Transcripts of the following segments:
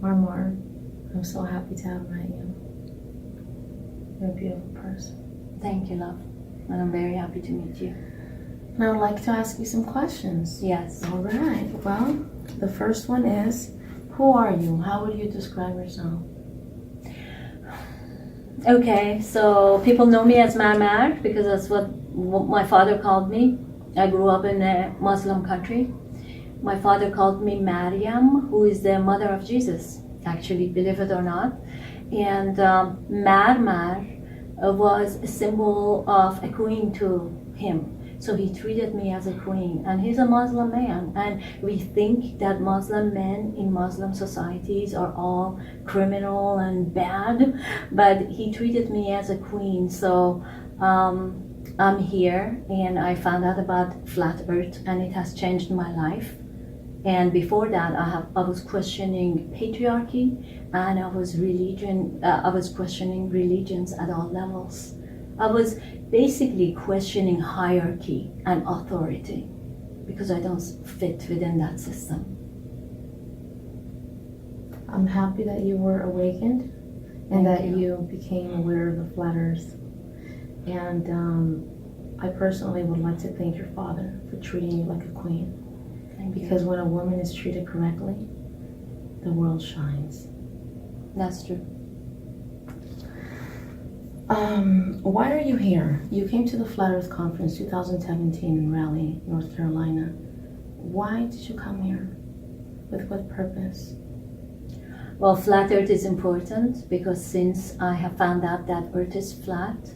Marmar, I'm so happy to have met you. You're a beautiful person. Thank you, love. And I'm very happy to meet you. And I would like to ask you some questions. Yes. All right. Well, the first one is, who are you? How would you describe yourself? Okay, so people know me as Marmar because that's what my father called me. I grew up in a Muslim country. My father called me Maryam, who is the mother of Jesus, actually, believe it or not. And Marmar was a symbol of a queen to him. So he treated me as a queen, and he's a Muslim man. And we think that Muslim men in Muslim societies are all criminal and bad, but he treated me as a queen. So I'm here, and I found out about flat Earth, and it has changed my life. And before that, I was questioning patriarchy, and I was questioning religions at all levels. I was basically questioning hierarchy and authority because I don't fit within that system. I'm happy that you were awakened and that you became aware of the flat Earth. And I personally would like to thank your father for treating you like a queen. Because when a woman is treated correctly, the world shines. That's true. Why are you here? You came to the Flat Earth Conference 2017 in Raleigh, North Carolina. Why did you come here? With what purpose? Well, flat Earth is important because since I have found out that Earth is flat,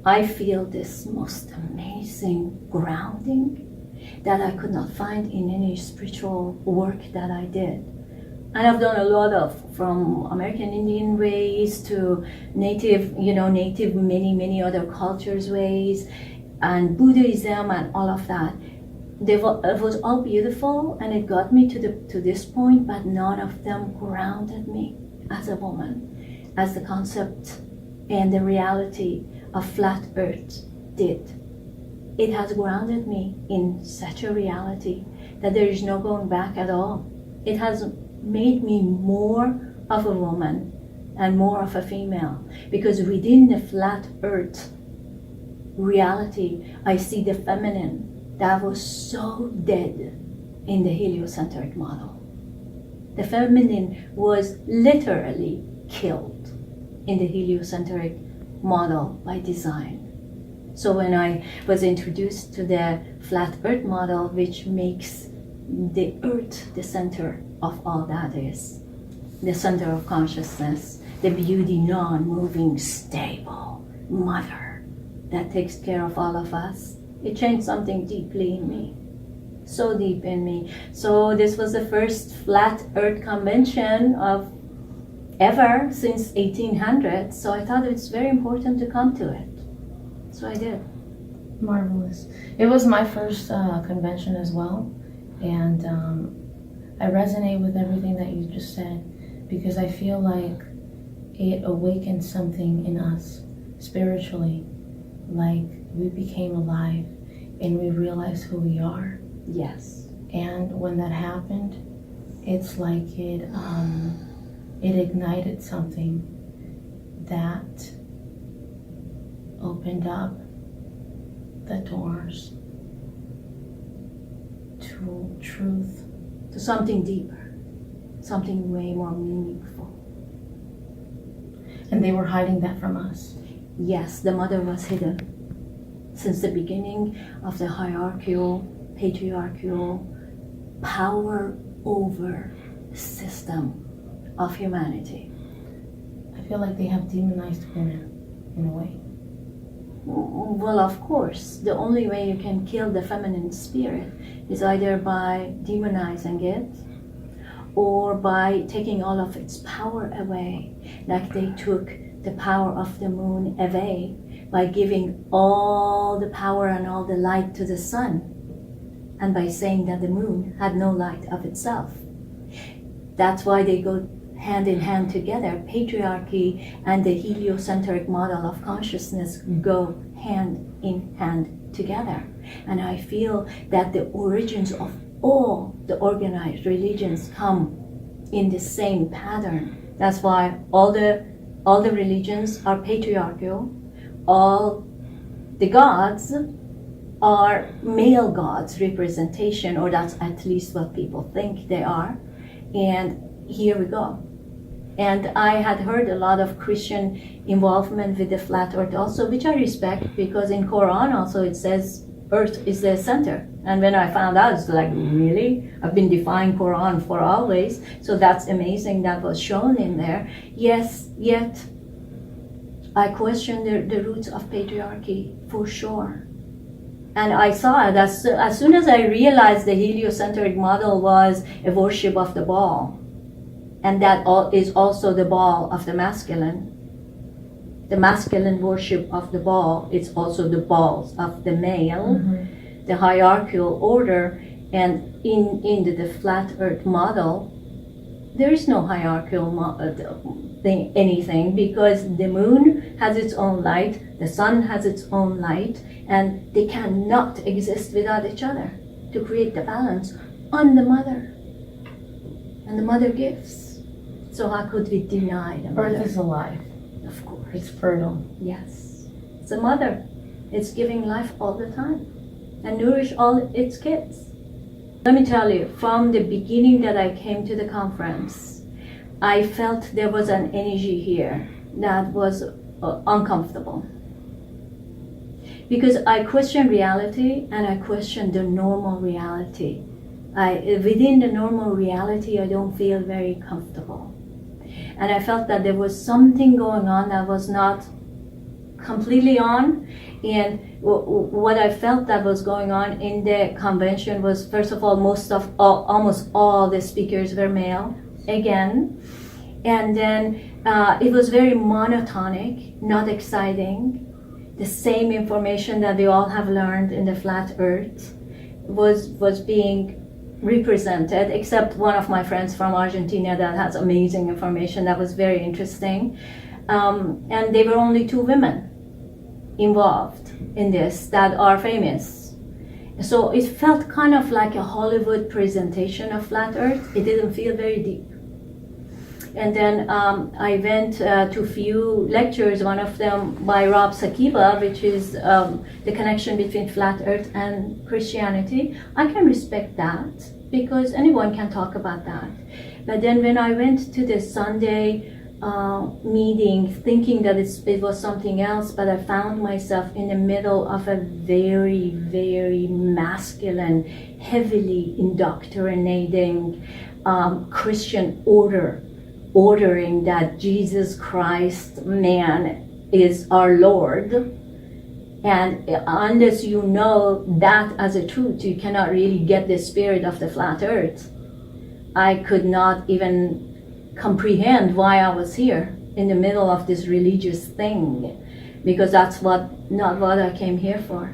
I feel this most amazing grounding that I could not find in any spiritual work that I did. And I've done a lot of, from American Indian ways to native many other cultures ways, and Buddhism and all of that. It was all beautiful, and it got me to this point, but none of them grounded me as a woman, as the concept and the reality of flat Earth did. It has grounded me in such a reality that there is no going back at all. It has made me more of a woman and more of a female, because within the flat Earth reality, I see the feminine that was so dead in the heliocentric model. The feminine was literally killed in the heliocentric model by design. So when I was introduced to the flat Earth model, which makes the Earth the center of all that is, the center of consciousness, the beauty, non-moving, stable mother that takes care of all of us, it changed something deeply in me, so deep in me. So this was the first flat Earth convention of ever since 1800, so I thought it's very important to come to it. So I did. Marvelous. It was my first convention as well, and I resonate with everything that you just said, because I feel like it awakened something in us spiritually, like we became alive and we realized who we are. Yes. And when that happened, it's like it ignited something that opened up the doors to truth, to something deeper, something way more meaningful. And they were hiding that from us. Yes, the mother was hidden since the beginning of the hierarchical, patriarchal power over system of humanity. I feel like they have demonized women in a way. Well, of course, the only way you can kill the feminine spirit is either by demonizing it or by taking all of its power away, like they took the power of the moon away by giving all the power and all the light to the sun, and by saying that the moon had no light of itself. That's why they go hand in hand together. Patriarchy and the heliocentric model of consciousness go hand in hand together. And I feel that the origins of all the organized religions come in the same pattern. That's why all the religions are patriarchal. All the gods are male gods representation, or that's at least what people think they are. And here we go. And I had heard a lot of Christian involvement with the flat earth also, which I respect, because in Quran also it says earth is the center. And when I found out, it's like, really? I've been defying Quran for always. So that's amazing that was shown in there. Yes, yet I question the roots of patriarchy for sure. And I saw it as soon as I realized the heliocentric model was a worship of the ball. And that is also the ball of the masculine. The masculine worship of the ball, it's also the balls of the male, the hierarchical order. And in the flat earth model, there is no hierarchical anything, because the moon has its own light, the sun has its own light, and they cannot exist without each other to create the balance on the mother. And the mother gives. So how could we deny the mother? Earth is alive. Of course. It's fertile. Yes. It's a mother. It's giving life all the time and nourish all its kids. Let me tell you, from the beginning that I came to the conference, I felt there was an energy here that was uncomfortable. Because I question reality and I question the normal reality. Within the normal reality, I don't feel very comfortable. And I felt that there was something going on that was not completely on. And what I felt that was going on in the convention was, first of all, almost all the speakers were male, again. And then it was very monotonic, not exciting. The same information that we all have learned in the flat earth was being represented, except one of my friends from Argentina that has amazing information that was very interesting. And there were only 2 women involved in this that are famous. So it felt kind of like a Hollywood presentation of flat earth. It didn't feel very deep. And then I went to a few lectures, one of them by Rob Sakiba, which is the connection between flat earth and Christianity. I can respect that because anyone can talk about that. But then when I went to the Sunday meeting thinking that it was something else, but I found myself in the middle of a very, very masculine, heavily indoctrinating Christian ordering that Jesus Christ, man, is our Lord. And unless you know that as a truth, you cannot really get the spirit of the flat earth. I could not even comprehend why I was here in the middle of this religious thing, because that's not what I came here for.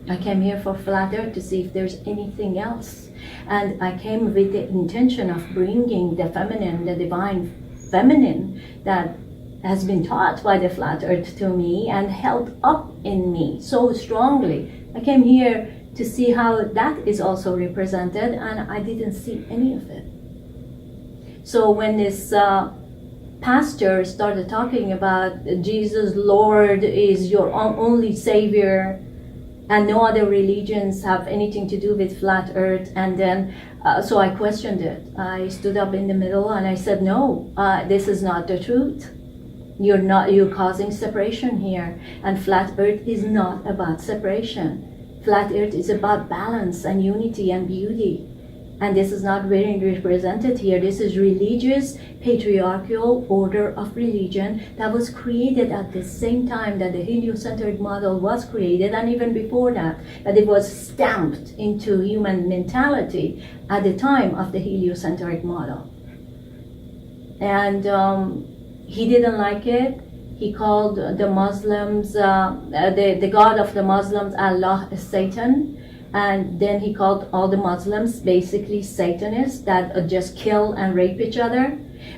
I came here for flat earth to see if there's anything else. And I came with the intention of bringing the feminine, the divine feminine that has been taught by the flat earth to me and held up in me so strongly. I came here to see how that is also represented, and I didn't see any of it. So when this pastor started talking about Jesus, Lord, is your only Savior, and no other religions have anything to do with flat earth, and then so I questioned it. I stood up in the middle and I said, no, this is not the truth. You're causing separation here, and flat earth is not about separation. Flat earth is about balance and unity and beauty. And this is not very represented here. This is religious, patriarchal order of religion that was created at the same time that the heliocentric model was created, and even before that. But it was stamped into human mentality at the time of the heliocentric model. And he didn't like it. He called the Muslims, the God of the Muslims, Allah, Satan. And then he called all the Muslims basically Satanists that just kill and rape each other,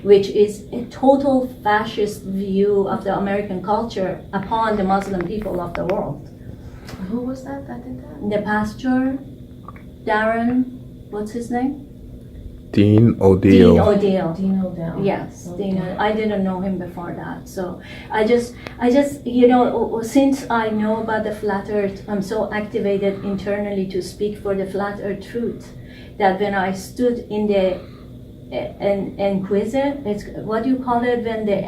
which is a total fascist view of the American culture upon the Muslim people of the world. Who was that did that? The pastor, Darren, what's his name? Dean Dean O'Deal. O'Deal. Dean O'Dell. Yes, Okay. Dean. I didn't know him before that. So I just, you know, since I know about the flat earth, I'm so activated internally to speak for the flat earth truth that when I stood in the Inquisition, it's what do you call it when the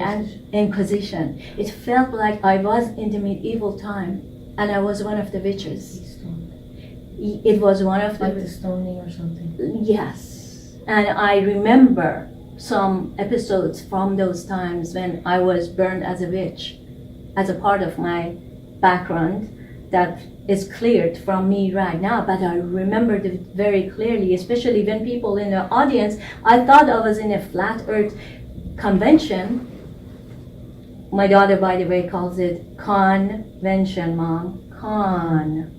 Inquisition, it felt like I was in the medieval time and I was one of the witches. It was one of Like the stoning or something. Yes, and I remember some episodes from those times when I was burned as a witch, as a part of my background that is cleared from me right now, but I remembered it very clearly, especially when people in the audience, I thought I was in a flat earth convention. My daughter, by the way, calls it convention, Mom. Convention.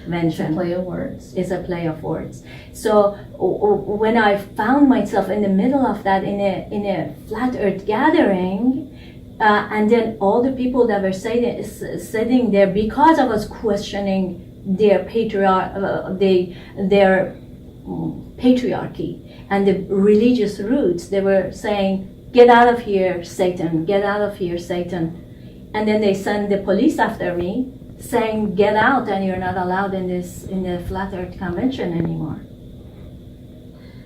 It's a play of words. Is a play of words. So when I found myself in the middle of that in a flat earth gathering, and then all the people that were sitting there, because I was questioning their patriarchy and the religious roots, they were saying, "Get out of here, Satan! Get out of here, Satan!" And then they send the police after me, saying, "Get out, and you're not allowed in the Flat Earth Convention anymore."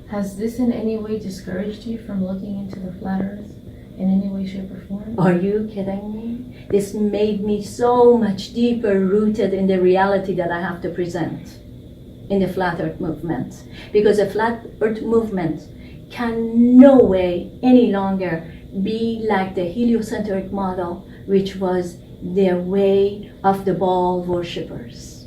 Has this in any way discouraged you from looking into the flat earth in any way, shape, or form? Are you kidding me? This made me so much deeper rooted in the reality that I have to present in the Flat Earth movement. Because the Flat Earth movement can no way any longer be like the heliocentric model, which was their way of the Baal worshippers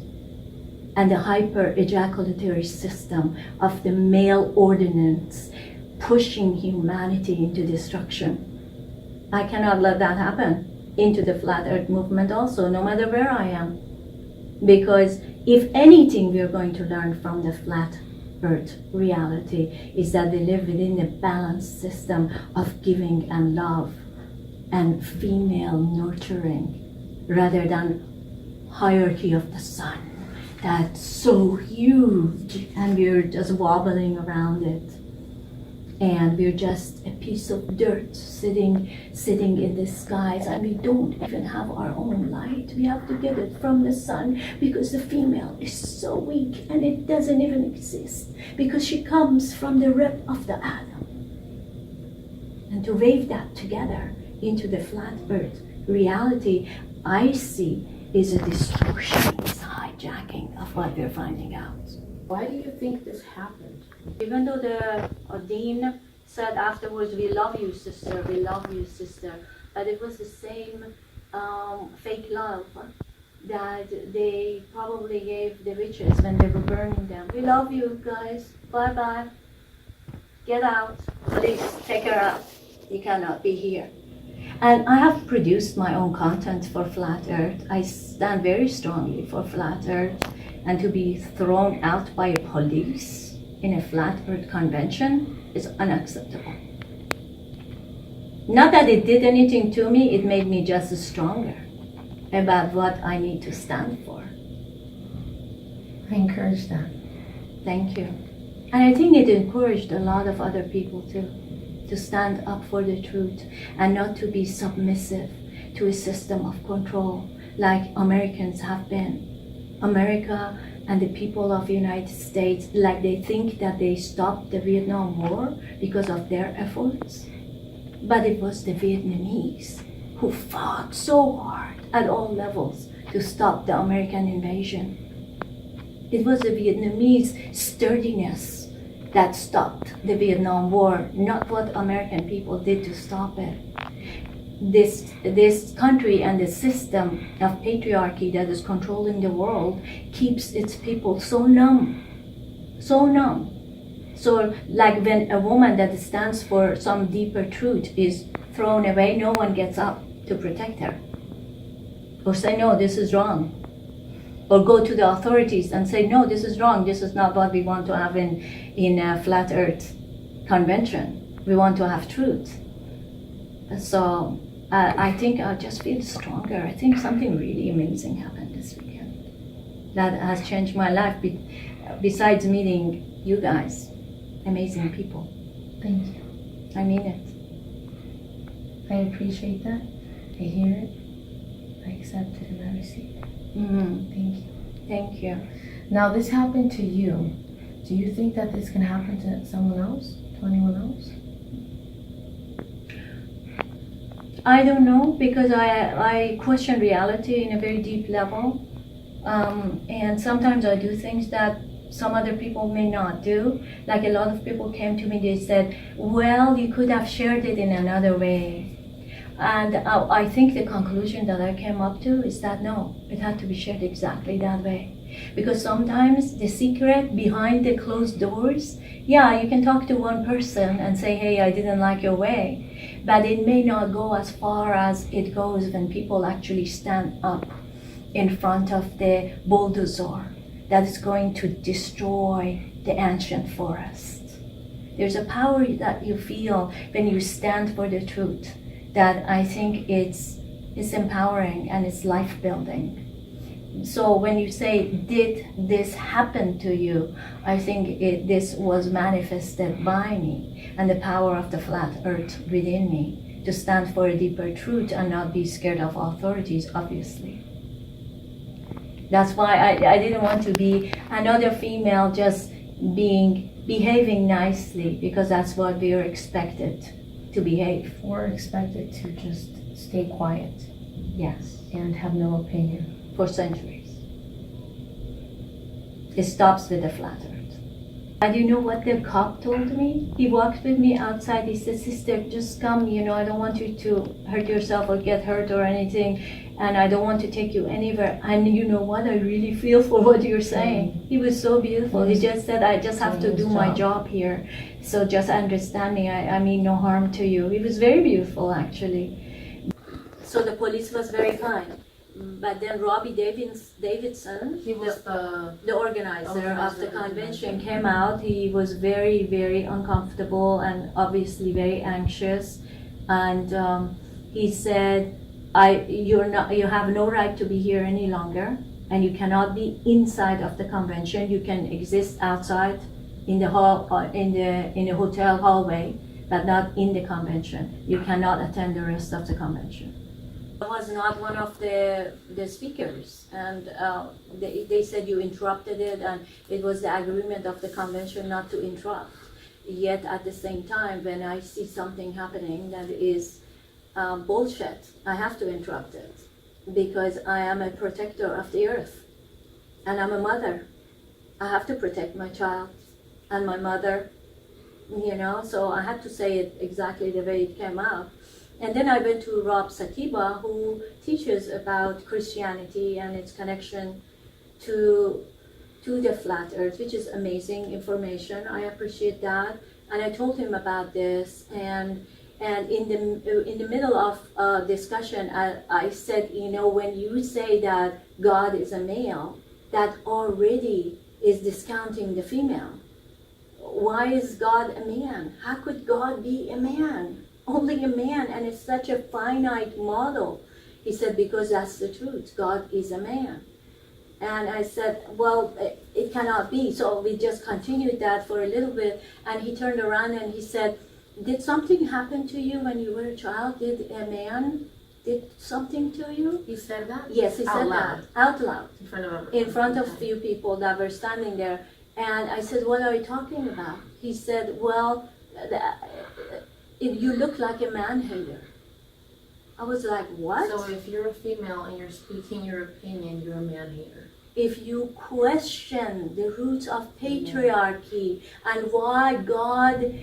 and the hyper ejaculatory system of the male ordinance pushing humanity into destruction. I cannot let that happen into the Flat Earth movement also, no matter where I am. Because if anything we're going to learn from the Flat Earth reality is that they live within a balanced system of giving and love and female nurturing rather than hierarchy of the sun that's so huge and we're just wobbling around it. And we're just a piece of dirt sitting in the skies, and we don't even have our own light. We have to get it from the sun because the female is so weak and it doesn't even exist because she comes from the rib of the atom. And to wave that together into the flat earth reality, I see is a distortion, is hijacking of what we're finding out. Why do you think this happened? Even though the dean said afterwards, "We love you, sister, we love you, sister," but it was the same fake love that they probably gave the witches when they were burning them. "We love you guys, bye-bye, get out, please take her out, you cannot be here." And I have produced my own content for Flat Earth. I stand very strongly for Flat Earth, and to be thrown out by a police in a Flat Earth convention is unacceptable. Not that it did anything to me, it made me just stronger about what I need to stand for. I encourage that. Thank you. And I think it encouraged a lot of other people too, to stand up for the truth and not to be submissive to a system of control like Americans have been. America and the people of the United States, like they think that they stopped the Vietnam War because of their efforts. But it was the Vietnamese who fought so hard at all levels to stop the American invasion. It was the Vietnamese sturdiness that stopped the Vietnam War, not what American people did to stop it. This country and the system of patriarchy that is controlling the world keeps its people so numb. So like when a woman that stands for some deeper truth is thrown away, no one gets up to protect her. Or say, "No, this is wrong." Or go to the authorities and say, "No, this is wrong. This is not what we want to have in a Flat Earth Convention. We want to have truth." So I think I just feel stronger. I think something really amazing happened this weekend that has changed my life besides meeting you guys. amazing people. Thank you. I mean it. I appreciate that. I hear it. I accept it and I receive it. Thank you. Thank you. Now, this happened to you. Do you think that this can happen to someone else? To anyone else? I don't know, because I question reality in a very deep level. And sometimes I do things that some other people may not do. Like a lot of people came to me, they said, well, you could have shared it in another way. And I think the conclusion that I came up to is that no, it had to be shared exactly that way. Because sometimes the secret behind the closed doors, yeah, you can talk to one person and say, hey, I didn't like your way. But it may not go as far as it goes when people actually stand up in front of the bulldozer that is going to destroy the ancient forest. There's a power that you feel when you stand for the truth that I think it's empowering and it's life-building. So when you say, did this happen to you? I think this was manifested by me and the power of the flat earth within me to stand for a deeper truth and not be scared of authorities, obviously. That's why I didn't want to be another female just behaving nicely, because that's what we are expected to behave. We're expected to just stay quiet. Yes. And have no opinion. For centuries. It stops with the flat earth. And you know what the cop told me? He walked with me outside. He said, sister, just come, I don't want you to hurt yourself or get hurt or anything. And I don't want to take you anywhere. And you know what? I really feel for what you're saying. He was so beautiful. He just said, I just have to do my job here. So just understand me. I mean no harm to you. He was very beautiful, actually. So the police was very kind. But then Robbie Davidson, He was the organizer of the convention, came out. He was very, very uncomfortable and obviously very anxious. And he said, you have no right to be here any longer, and you cannot be inside of the convention. You can exist outside in the hall, in the hotel hallway, but not in the convention. You cannot attend the rest of the convention. I was not one of the speakers, and they said you interrupted it, and it was the agreement of the convention not to interrupt. Yet at the same time, when I see something happening that is bullshit, I have to interrupt it, because I am a protector of the earth, and I'm a mother. I have to protect my child and my mother, so I had to say it exactly the way it came out. And then I went to Rob Satiba, who teaches about Christianity and its connection to the flat earth, which is amazing information. I appreciate that. And I told him about this, and in the middle of discussion, I said, when you say that God is a male, that already is discounting the female. Why is God a man? How could God be a man? Only a man, and it's such a finite model. He said, because that's the truth. God is a man. And I said, well, it cannot be. So we just continued that for a little bit, and he turned around and he said, did something happen to you when you were a child? Did a man did something to you? He said that? Yes, he said that out loud in front of a few people that were standing there. And I said, what are you talking about? He said, well, if you look like a man-hater. I was like, what? So if you're a female and you're speaking your opinion, you're a man-hater. If you question the roots of patriarchy and why God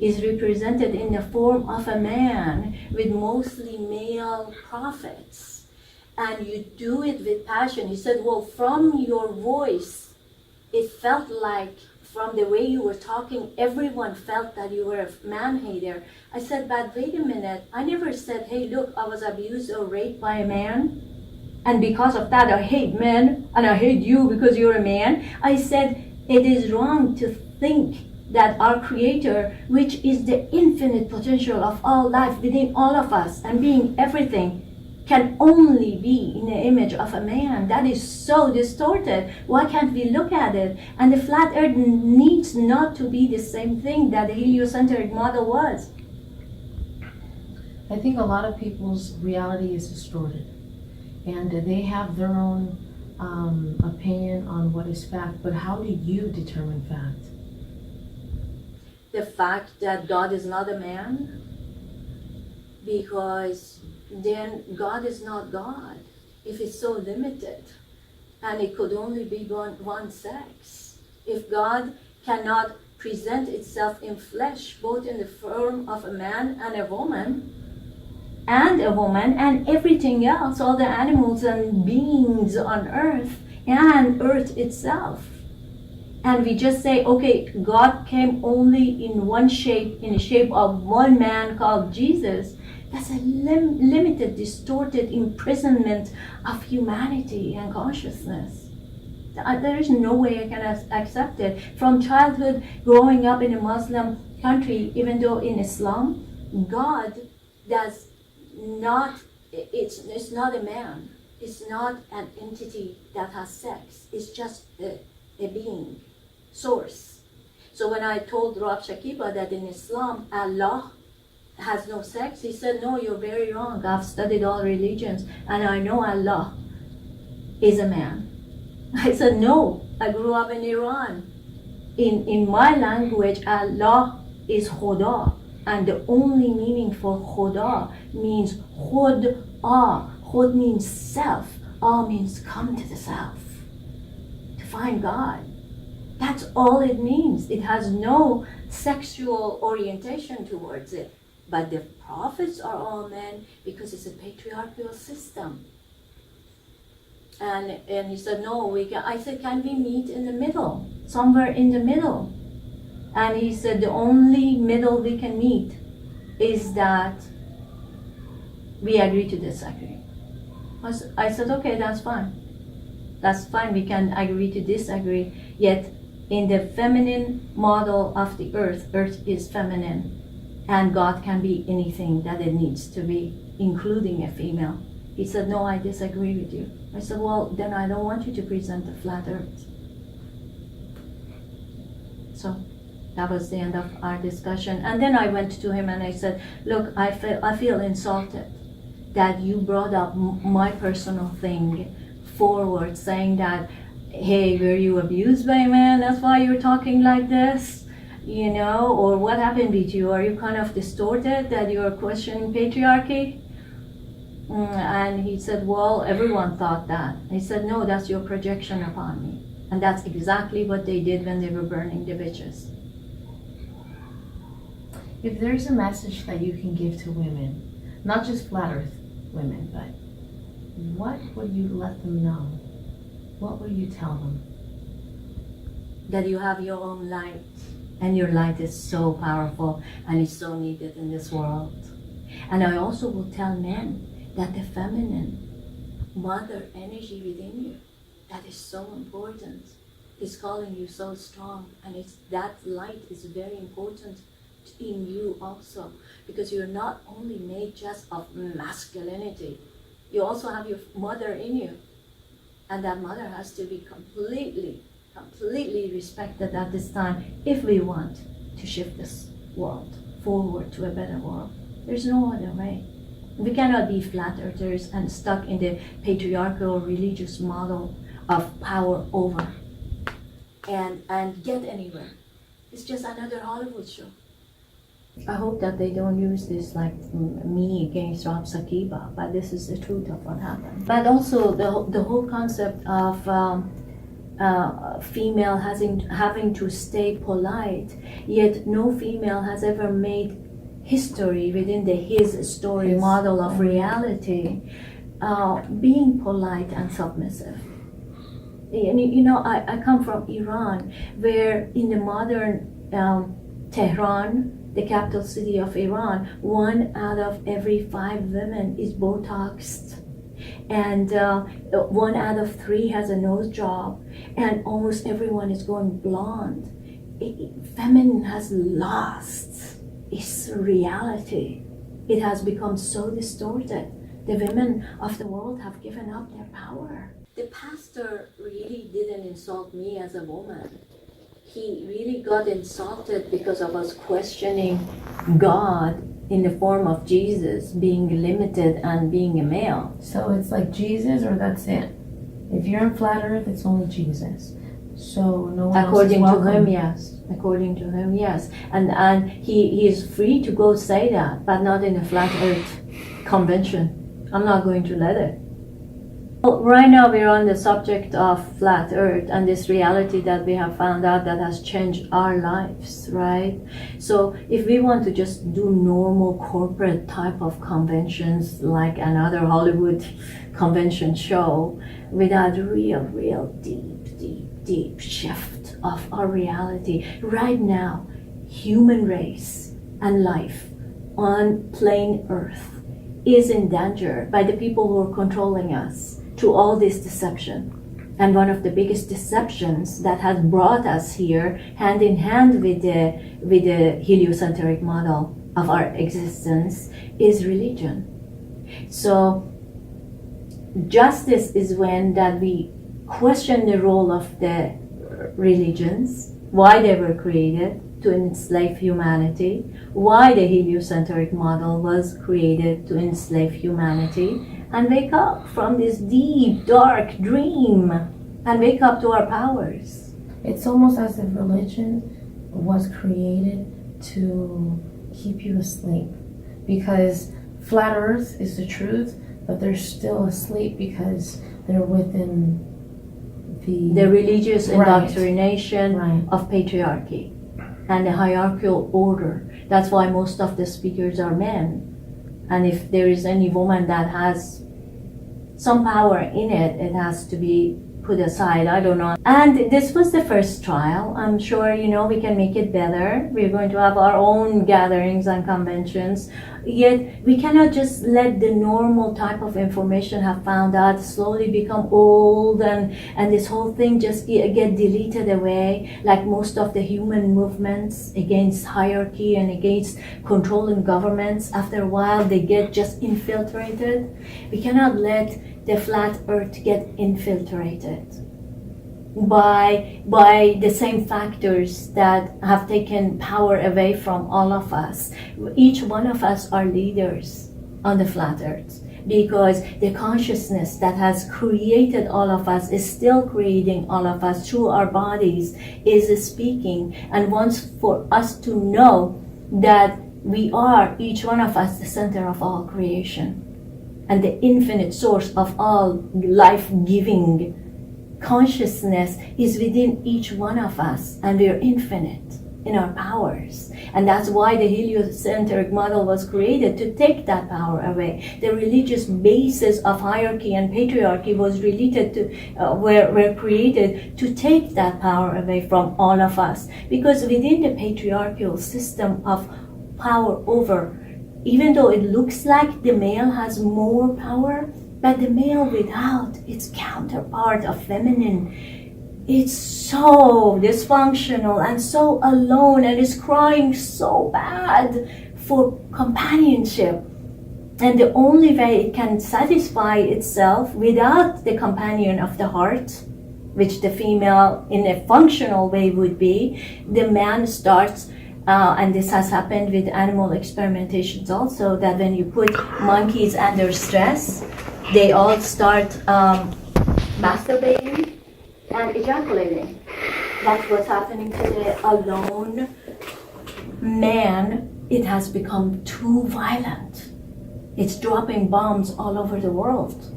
is represented in the form of a man with mostly male prophets, and you do it with passion. He said, well, from your voice, it felt like, from the way you were talking, everyone felt that you were a man-hater. I said, but wait a minute, I never said, hey, look, I was abused or raped by a man, and because of that I hate men, and I hate you because you're a man. I said, it is wrong to think that our Creator, which is the infinite potential of all life within all of us and being everything, can only be in the image of a man. That is so distorted. Why can't we look at it? And the flat earth needs not to be the same thing that the heliocentric model was. I think a lot of people's reality is distorted, and they have their own opinion on what is fact, but how do you determine fact? The fact that God is not a man, because then God is not God if it's so limited and it could only be one sex. If God cannot present itself in flesh, both in the form of a man and a woman, and everything else, all the animals and beings on earth and earth itself. And we just say, okay, God came only in one shape, in the shape of one man called Jesus. That's a limited, distorted imprisonment of humanity and consciousness. There is no way I can accept it. From childhood, growing up in a Muslim country, even though in Islam, God does not, it's not a man. It's not an entity that has sex. It's just a being, source. So when I told Rab Shakiba that in Islam, Allah has no sex, he said, no, you're very wrong. I've studied all religions and I know Allah is a man. I said, no, I grew up in Iran. In my language, Allah is Khuda. And the only meaning for Khuda means Khud-ah. Khud means self. Ah means come to the self. To find God. That's all it means. It has no sexual orientation towards it. But the prophets are all men because it's a patriarchal system. And he said, no, I said, can we meet in the middle? Somewhere in the middle. And he said, the only middle we can meet is that we agree to disagree. I said, okay, that's fine. That's fine, we can agree to disagree. Yet, in the feminine model of the earth is feminine. And God can be anything that it needs to be, including a female. He said, no, I disagree with you. I said, well, then I don't want you to present the flat earth. So that was the end of our discussion. And then I went to him and I said, look, I feel insulted that you brought up my personal thing forward, saying that, hey, were you abused by a man? That's why you're talking like this? You know, or what happened with you? Are you kind of distorted that you're questioning patriarchy? And he said, well, everyone thought that. He said, no, that's your projection upon me. And that's exactly what they did when they were burning the witches. If there's a message that you can give to women, not just flat earth women, but what would you let them know? What would you tell them? That you have your own light. And your light is so powerful and is so needed in this world. And I also will tell men that the feminine mother energy within you, that is so important, is calling you so strong. And that light is very important in you also, because you're not only made just of masculinity, you also have your mother in you. And that mother has to be completely respected at this time if we want to shift this world forward to a better world. There's no other way. We cannot be flat earthers and stuck in the patriarchal religious model of power over and get anywhere. It's just another Hollywood show. I hope that they don't use this like me against Rab Sakiba, but this is the truth of what happened. But also the whole concept of female having to stay polite, yet no female has ever made history within his story model of reality, being polite and submissive. And you know, I come from Iran, where in the modern Tehran, the capital city of Iran, 1 out of every 5 women is Botoxed. And 1 out of 3 has a nose job, and almost everyone is going blonde. Feminine has lost its reality. It has become so distorted The women of the world have given up their power. The pastor really didn't insult me as a woman. He really got insulted because I was questioning God in the form of Jesus being limited and being a male. So it's like Jesus or that's it. If you're in flat earth, it's only Jesus. So no one According else to is welcome. him, yes. According to him, yes. And he is free to go say that, but not in a flat earth convention. I'm not going to let it. Well, right now we're on the subject of flat earth and this reality that we have found out that has changed our lives, right? So if we want to just do normal corporate type of conventions like another Hollywood convention show without real deep shift of our reality, right now human race and life on plain earth is in danger by the people who are controlling us through all this deception. And one of the biggest deceptions that has brought us here hand in hand with the heliocentric model of our existence is religion. So justice is when that we question the role of the religions, why they were created to enslave humanity, why the heliocentric model was created to enslave humanity, and wake up from this deep, dark dream and wake up to our powers. It's almost as if religion was created to keep you asleep. Because flat earth is the truth, but they're still asleep because they're within The religious Right. indoctrination Right. of patriarchy and the hierarchical order. That's why most of the speakers are men. And if there is any woman that has some power in it, it has to be put aside. I don't know. And this was the first trial. I'm sure, we can make it better. We're going to have our own gatherings and conventions. Yet we cannot just let the normal type of information have found out slowly become old and this whole thing just get deleted away, like most of the human movements against hierarchy and against controlling governments. After a while, they get just infiltrated. We cannot let the flat earth get infiltrated by the same factors that have taken power away from all of us. Each one of us are leaders on the flat earth because the consciousness that has created all of us is still creating all of us through our bodies, is speaking and wants for us to know that we are, each one of us, the center of all creation and the infinite source of all life-giving consciousness is within each one of us, and we are infinite in our powers. And that's why the heliocentric model was created, to take that power away. The religious basis of hierarchy and patriarchy was related to were created to take that power away from all of us, because within the patriarchal system of power over, even though it looks like the male has more power, but the male without its counterpart of feminine, it's so dysfunctional and so alone and is crying so bad for companionship. And the only way it can satisfy itself without the companion of the heart, which the female in a functional way would be, the man starts and this has happened with animal experimentations also, that when you put monkeys under stress, they all start masturbating and ejaculating. That's what's happening to the alone man. It has become too violent. It's dropping bombs all over the world.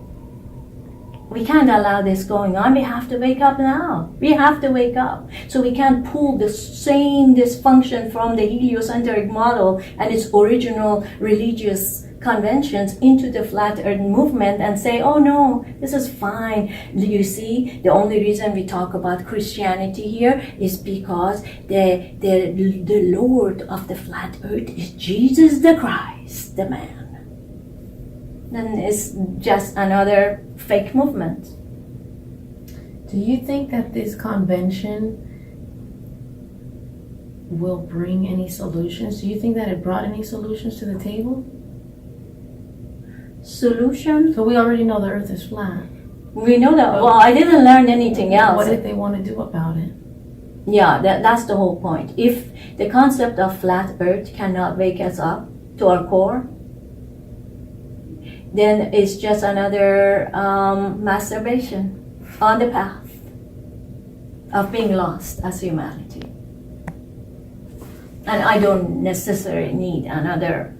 We can't allow this going on. We have to wake up now. We have to wake up. So we can't pull the same dysfunction from the heliocentric model and its original religious conventions into the flat earth movement and say, oh no, this is fine. You see, the only reason we talk about Christianity here is because the Lord of the flat earth is Jesus the Christ, the man. And it's just another fake movement. Do you think that this convention will bring any solutions? Do you think that it brought any solutions to the table? solution. So we already know the earth is flat. We know that. Well, I didn't learn anything else. What if they want to do about it? Yeah, that's the whole point. If the concept of flat earth cannot wake us up to our core, then it's just another masturbation on the path of being lost as humanity. And I don't necessarily need another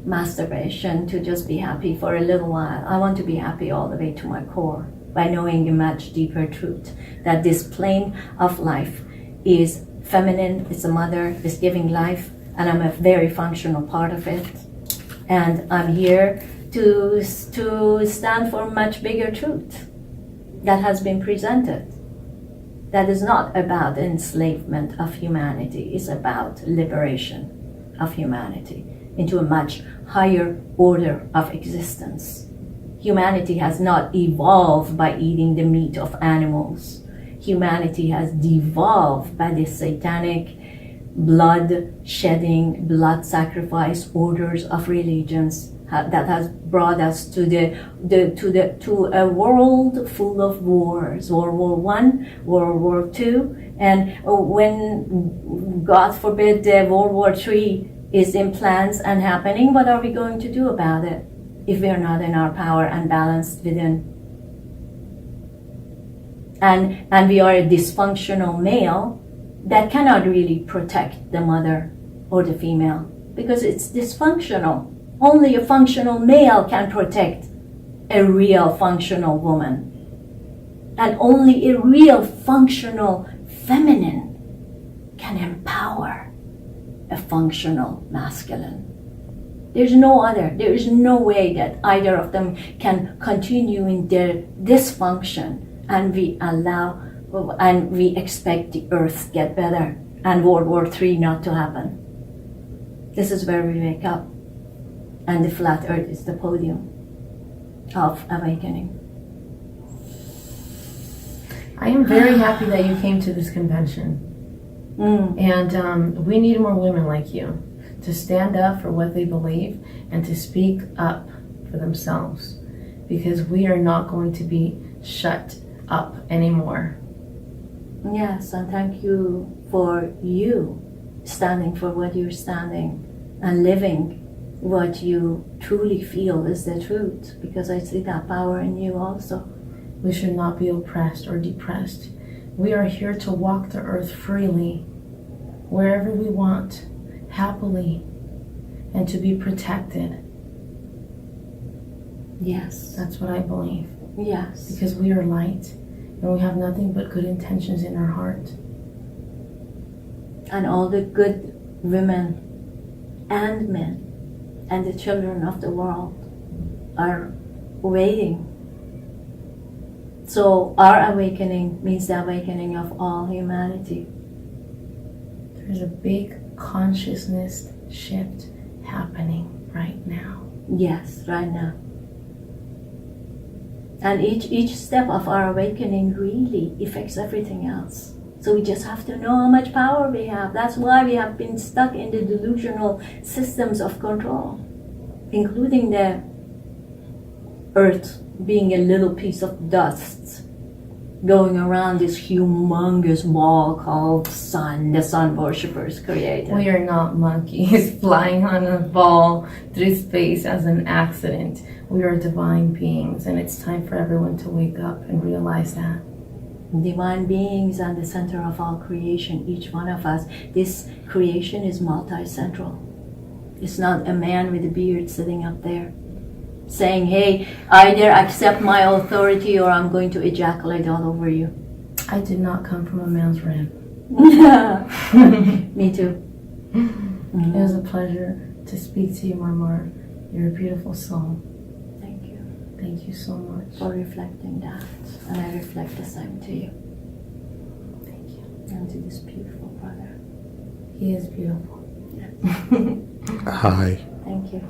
masturbation to just be happy for a little while. I want to be happy all the way to my core by knowing a much deeper truth, that this plane of life is feminine, it's a mother, it's giving life, and I'm a very functional part of it. And I'm here to stand for a much bigger truth that has been presented. That is not about enslavement of humanity, it's about liberation of humanity into a much higher order of existence. Humanity has not evolved by eating the meat of animals. Humanity has devolved by the satanic blood shedding, blood sacrifice orders of religions that has brought us to a world full of wars. World War I, World War II, and when God forbid World War III is in plans and happening, what are we going to do about it if we are not in our power and balanced within? And we are a dysfunctional male that cannot really protect the mother or the female because it's dysfunctional. Only a functional male can protect a real functional woman. And only a real functional feminine can empower a functional masculine. There's no other. There is no way that either of them can continue in their dysfunction and we allow and we expect the earth to get better and World War III not to happen. This is where we wake up. And the flat earth is the podium of awakening. I am very happy that you came to this convention. And we need more women like you to stand up for what they believe and to speak up for themselves, because we are not going to be shut up anymore. Yes, and thank you for you standing for what you're standing and living what you truly feel is the truth, because I see that power in you also. We should not be oppressed or depressed. We are here to walk the earth freely, wherever we want, happily, and to be protected. Yes. That's what I believe. Yes. Because we are light, and we have nothing but good intentions in our heart. And all the good women and men and the children of the world are waiting. So our awakening means the awakening of all humanity. There's a big consciousness shift happening right now. Yes, right now. And each step of our awakening really affects everything else. So we just have to know how much power we have. That's why we have been stuck in the delusional systems of control, including the earth being a little piece of dust going around this humongous ball called sun, the sun worshippers created. We are not monkeys flying on a ball through space as an accident. We are divine beings, and it's time for everyone to wake up and realize that. Divine beings and the center of all creation, each one of us. This creation is multi-central. It's not a man with a beard sitting up there saying, hey, either accept my authority or I'm going to ejaculate all over you. I did not come from a man's rib. Me too. It was a pleasure to speak to you, Marmar. You're a beautiful soul. Thank you. Thank you so much. For reflecting that. And I reflect the same to you. Thank you. And to this beautiful brother. He is beautiful. Yeah. Hi. Thank you.